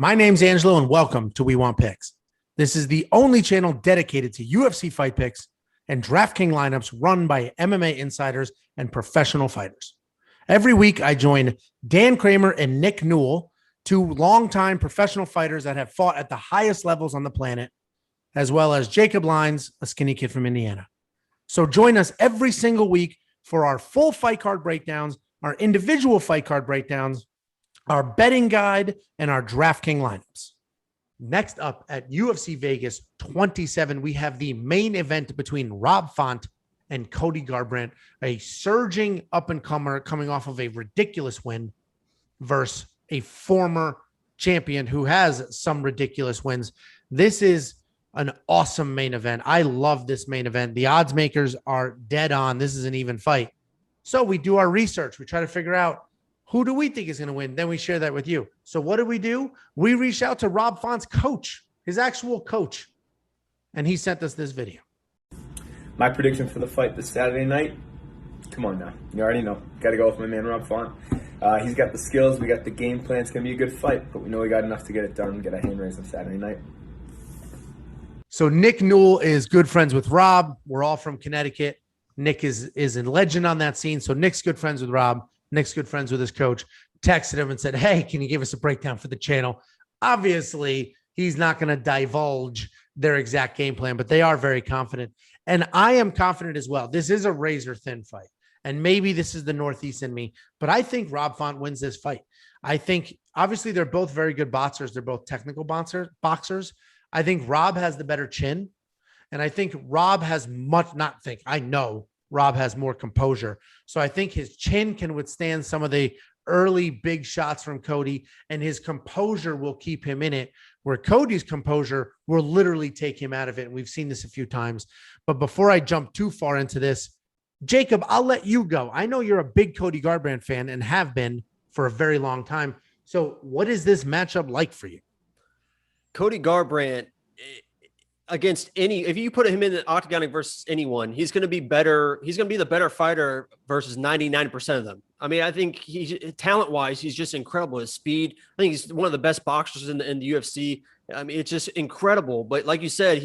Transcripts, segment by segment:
My name's Angelo, and welcome to We Want Picks. This is the only channel dedicated to UFC fight picks and DraftKings lineups run by MMA insiders and professional fighters. Every week, I join Dan Kramer and Nick Newell, two longtime professional fighters that have fought at the highest levels on the planet, as well as Jacob Lyons, a skinny kid from Indiana. So join us every single week for our full fight card breakdowns, our individual fight card breakdowns, our betting guide, and our DraftKings lineups. Next up at UFC Vegas 27, we have the main event between Rob Font and Cody Garbrandt, a surging up-and-comer coming off of a ridiculous win versus a former champion who has some ridiculous wins. This is an awesome main event. I love this main event. The odds makers are dead on. This is an even fight. So we do our research. We try to figure out, who do we think is going to win? Then we share that with you. So what do? We reached out to Rob Font's coach, his actual coach, and he sent us this video. My prediction for the fight this Saturday night, come on now. You already know. Got to go with my man Rob Font. He's got the skills. We got the game plan. It's going to be a good fight, but we know we got enough to get it done, get a hand raise on Saturday night. So Nick Newell is good friends with Rob. We're all from Connecticut. Nick is a legend on that scene. So Nick's good friends with Rob. Nick's good friends with his coach. Texted him and said, hey, can you give us a breakdown for the channel? Obviously, he's not going to divulge their exact game plan, but they are very confident. And I am confident as well. This is a razor thin fight. And maybe this is the Northeast in me, but I think Rob Font wins this fight. I think, obviously, they're both very good boxers. They're both technical boxers. I think Rob has the better chin. And I think Rob has I know Rob has more composure. So I think his chin can withstand some of the early big shots from Cody, and his composure will keep him in it, where Cody's composure will literally take him out of it. And we've seen this a few times. But before I jump too far into this, Jacob, I'll let you go. I know you're a big Cody Garbrandt fan and have been for a very long time. So what is this matchup like for you? Cody Garbrandt, against if you put him in the octagon versus anyone, he's going to be better. He's going to be the better fighter versus 99% of them. I mean, I think talent wise, he's just incredible. His speed, I think he's one of the best boxers in the UFC. I mean, it's just incredible. But like you said,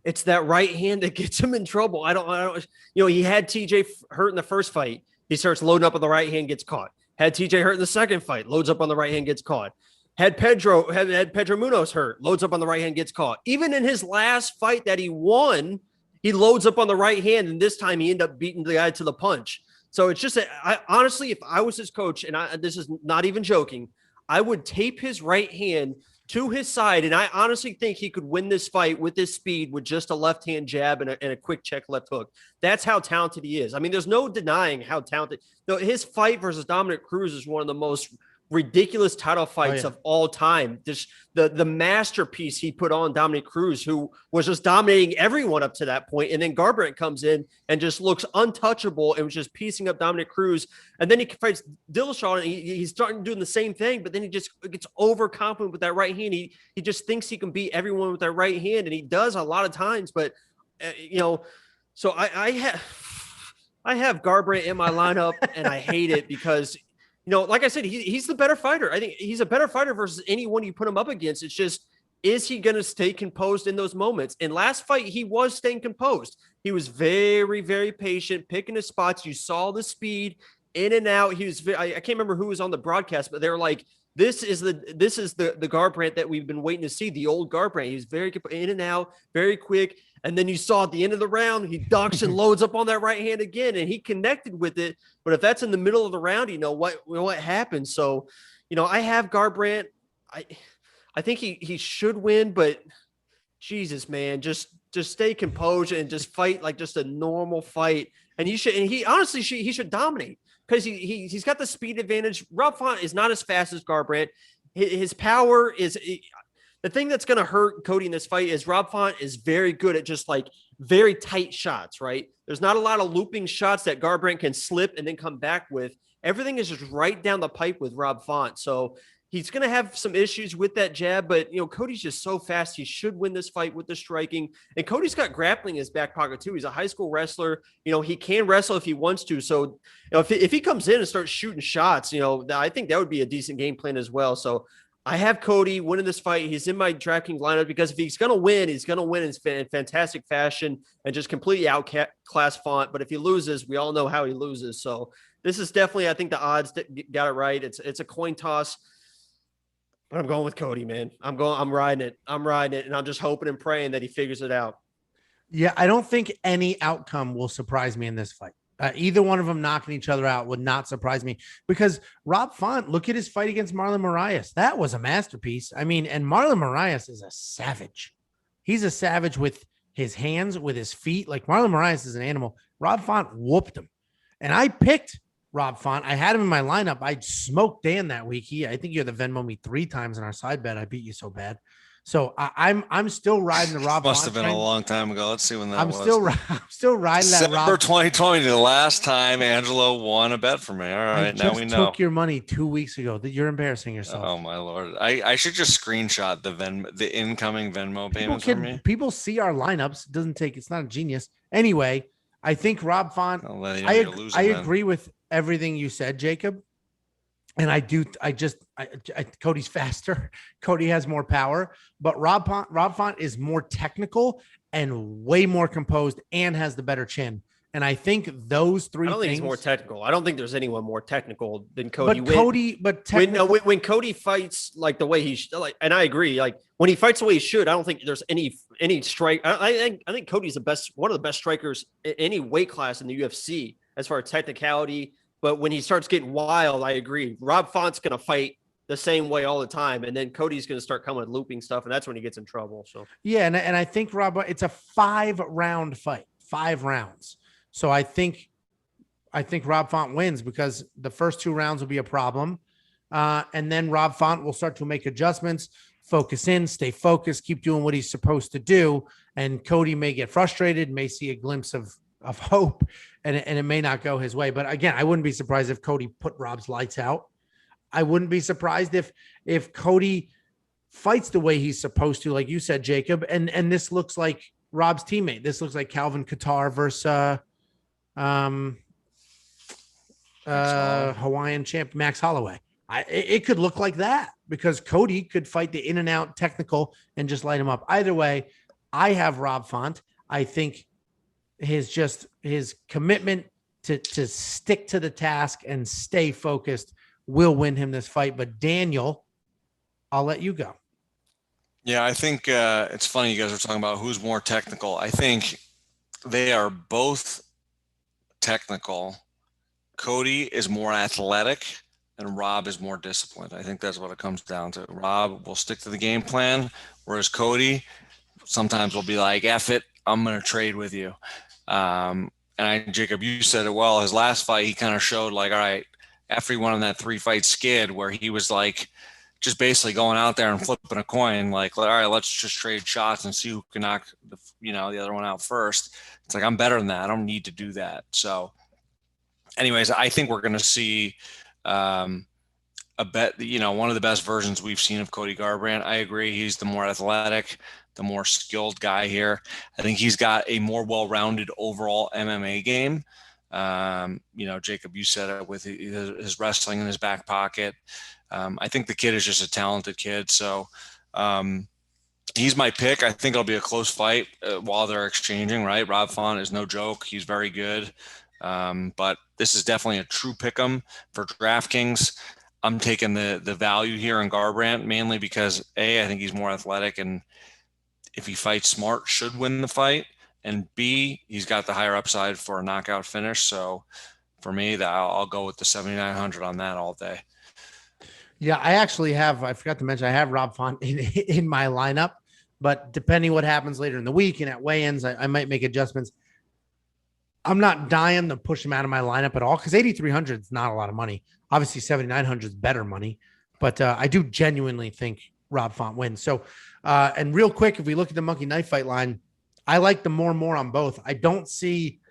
it's that right hand that gets him in trouble. I don't, he had TJ hurt in the first fight. He starts loading up on the right hand, gets caught. Had TJ hurt in the second fight, loads up on the right hand, gets caught. Had Pedro Munoz hurt, loads up on the right hand, gets caught. Even in his last fight that he won, he loads up on the right hand, and this time he ended up beating the guy to the punch. So it's just honestly, if I was his coach, and this is not even joking, I would tape his right hand to his side, and I honestly think he could win this fight with his speed with just a left-hand jab and a quick check left hook. That's how talented he is. I mean, there's no denying how talented. His fight versus Dominic Cruz is one of the most ridiculous title fights of all time. Just the masterpiece he put on Dominic Cruz, who was just dominating everyone up to that point. And then Garbrandt comes in and just looks untouchable and was just piecing up Dominic Cruz. And then he fights Dillashaw, and he's starting doing the same thing, but then he just gets overconfident with that right hand. He just thinks he can beat everyone with that right hand, and he does a lot of times. But so I have Garbrandt in my lineup, and I hate it because like I said, he's the better fighter. I think he's a better fighter versus anyone you put him up against. It's just, is he going to stay composed in those moments? In last fight, he was staying composed. He was very, very patient, picking his spots. You saw the speed in and out. He was, I can't remember who was on the broadcast, but they were like, this is the Garbrandt that we've been waiting to see, the old Garbrandt. He's very in and out, very quick. And then you saw at the end of the round, he ducks and loads up on that right hand again, and he connected with it. But if that's in the middle of the round, what happens? So, I have Garbrandt. I think he should win, but Jesus, man, just stay composed and just fight like just a normal fight. And he should dominate because he's got the speed advantage. Rob Font is not as fast as Garbrandt. His power is. The thing that's going to hurt Cody in this fight is Rob Font is very good at just like very tight shots, right? There's not a lot of looping shots that Garbrandt can slip and then come back with. Everything is just right down the pipe with Rob Font. So he's going to have some issues with that jab, but Cody's just so fast. He should win this fight with the striking. And Cody's got grappling in his back pocket too. He's a high school wrestler. He can wrestle if he wants to. So if he comes in and starts shooting shots, I think that would be a decent game plan as well. So I have Cody winning this fight. He's in my DraftKings lineup because if he's going to win, he's going to win in fantastic fashion and just completely outclass Font. But if he loses, we all know how he loses. So this is definitely, I think the odds got it right. It's a coin toss, but I'm going with Cody, man. I'm riding it. And I'm just hoping and praying that he figures it out. Yeah, I don't think any outcome will surprise me in this fight. Either one of them knocking each other out would not surprise me because Rob Font, look at his fight against Marlon Moraes. That was a masterpiece. I mean, and Marlon Moraes is a savage. He's a savage with his hands, with his feet. Like Marlon Moraes is an animal. Rob Font whooped him. And I picked Rob Font. I had him in my lineup. I smoked Dan that week. I think you had the Venmo me 3 times in our side bet. I beat you so bad. So I'm still riding the Rob. Must have been a long time ago. Let's see when that was. I'm still riding that. December 2020, the last time Angelo won a bet for me. All right, now we know. Took your money 2 weeks ago. You're embarrassing yourself. Oh my Lord! I should just screenshot the incoming Venmo payments for me. People see our lineups. It's not a genius. Anyway, I think Rob Font. I agree with everything you said, Jacob. And Cody's faster. Cody has more power, but Rob Font is more technical and way more composed and has the better chin. And I think those three. I don't think he's more technical. I don't think there's anyone more technical than Cody. When Cody fights like the way he and I agree. Like when he fights the way he should, I don't think there's any strike. I think Cody's one of the best strikers in any weight class in the UFC as far as technicality. But when he starts getting wild, I agree. Rob Font's going to fight the same way all the time. And then Cody's going to start coming with looping stuff. And that's when he gets in trouble. So, yeah. And I think it's a 5-round fight, 5 rounds. So I think Rob Font wins because the first 2 rounds will be a problem. And then Rob Font will start to make adjustments, focus in, stay focused, keep doing what he's supposed to do. And Cody may get frustrated, may see a glimpse of hope, and it may not go his way. But again, I wouldn't be surprised if Cody put Rob's lights out. I wouldn't be surprised if Cody fights the way he's supposed to, like you said, Jacob. And this looks like Rob's teammate. This looks like Calvin Kattar versus Hawaiian champ Max Holloway. It could look like that because Cody could fight the in and out technical and just light him up. Either way, I have Rob Font. I think his commitment to stick to the task and stay focused will win him this fight. But Daniel, I'll let you go. Yeah, I think it's funny you guys are talking about who's more technical. I think they are both technical. Cody is more athletic and Rob is more disciplined. I think that's what it comes down to. Rob will stick to the game plan, whereas Cody sometimes will be like, F it, I'm going to trade with you. Jacob, you said it well. His last fight, he kind of showed like, all right, after he won on that 3-fight skid where he was like just basically going out there and flipping a coin, like, all right, let's just trade shots and see who can knock the other one out first. It's like, I'm better than that. I don't need to do that. So anyways, I think we're going to see one of the best versions we've seen of Cody Garbrandt. I agree. He's the more athletic, the more skilled guy here. I think he's got a more well-rounded overall MMA game. Jacob, you said it with his wrestling in his back pocket. I think the kid is just a talented kid. So he's my pick. I think it'll be a close fight while they're exchanging, right? Rob Font is no joke. He's very good. But this is definitely a true pick'em for DraftKings. I'm taking the value here in Garbrandt mainly because I think he's more athletic and if he fights smart, should win the fight. And B, he's got the higher upside for a knockout finish. So for me, I'll go with the 7,900 on that all day. Yeah, I forgot to mention, I have Rob Font in my lineup, but depending what happens later in the week and at weigh-ins, I might make adjustments. I'm not dying to push him out of my lineup at all because 8,300 is not a lot of money. Obviously, 7,900 is better money, but I do genuinely think Rob Font wins. So, and real quick, if we look at the Monkey Knife Fight line, I like the more on both. I don't see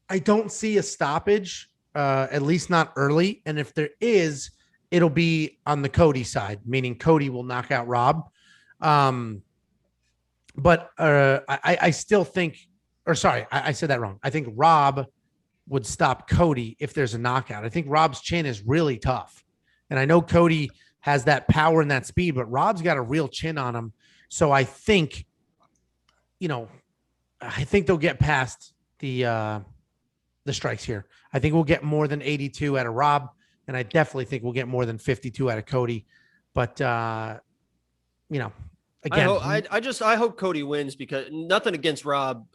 a stoppage, at least not early. And if there is, it'll be on the Cody side, meaning Cody will knock out Rob. But I still think, I said that wrong. I think Rob would stop Cody if there's a knockout. I think Rob's chin is really tough. And I know Cody has that power and that speed, but Rob's got a real chin on him. So I think, I think they'll get past the strikes here. I think we'll get more than 82 out of Rob, and I definitely think we'll get more than 52 out of Cody. But again, I hope Cody wins, because nothing against Rob.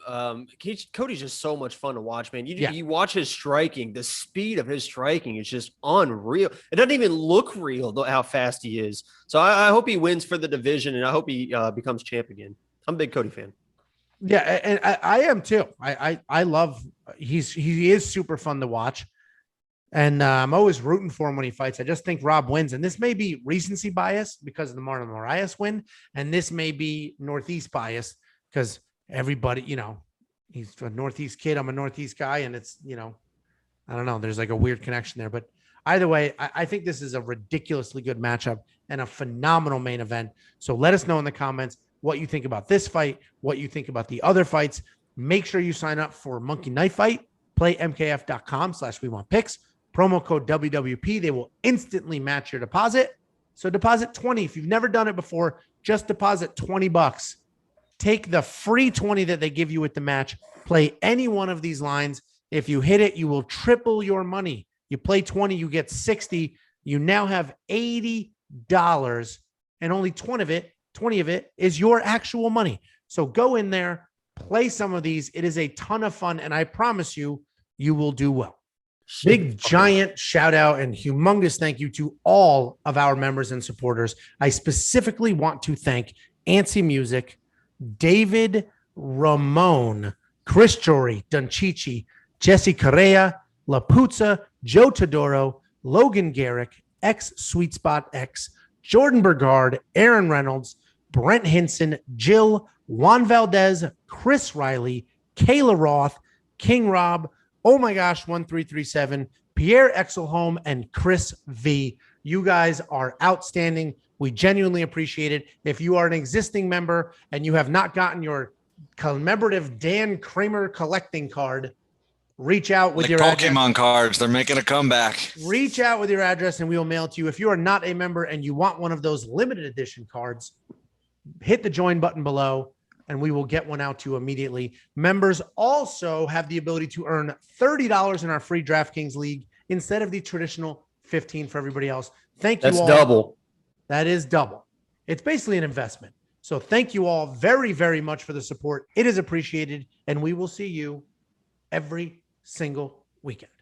Cody's just so much fun to watch, man. You watch his striking, the speed of his striking is just unreal. It doesn't even look real how fast he is. So I hope he wins for the division, and I hope he becomes champ again. I'm a big Cody fan. Yeah, and I am too. I love he is super fun to watch. And I'm always rooting for him when he fights. I just think Rob wins. And this may be recency bias because of the Marlon Moraes win. And this may be Northeast bias because everybody, he's a Northeast kid. I'm a Northeast guy. And it's, I don't know. There's like a weird connection there. But either way, I think this is a ridiculously good matchup and a phenomenal main event. So let us know in the comments what you think about this fight, what you think about the other fights. Make sure you sign up for Monkey Knife Fight. Play mkf.com/WeWantPicks. Promo code WWP. They will instantly match your deposit. So deposit 20. If you've never done it before, just deposit $20. Take the free 20 that they give you with the match. Play any one of these lines. If you hit it, you will triple your money. You play 20, you get 60. You now have $80, and only 20 of it is your actual money. So go in there, play some of these. It is a ton of fun, and I promise you, you will do well. Big giant shout out and humongous thank you to all of our members and supporters. I specifically want to thank Antsy Music, David Ramon, Chris Jory, Dunchichi, Jesse Correa, La Puzza, Joe Todoro, Logan Garrick, X Sweet Spot X, Jordan Bergard, Aaron Reynolds, Brent Hinson, Jill, Juan Valdez, Chris Riley, Kayla Roth, King Rob, Oh My Gosh 1337, Pierre Exelholm, and Chris V. You guys are outstanding. We genuinely appreciate it. If you are an existing member and you have not gotten your commemorative Dan Kramer collecting card, reach out with your Pokemon address. Cards. They're making a comeback. Reach out with your address and we will mail it to you. If you are not a member and you want one of those limited edition cards, hit the join button below and we will get one out to you immediately. Members also have the ability to earn $30 in our free DraftKings League instead of the traditional $15 for everybody else. Thank you all. That's double. That is double. It's basically an investment. So thank you all very, very much for the support. It is appreciated, and we will see you every single weekend.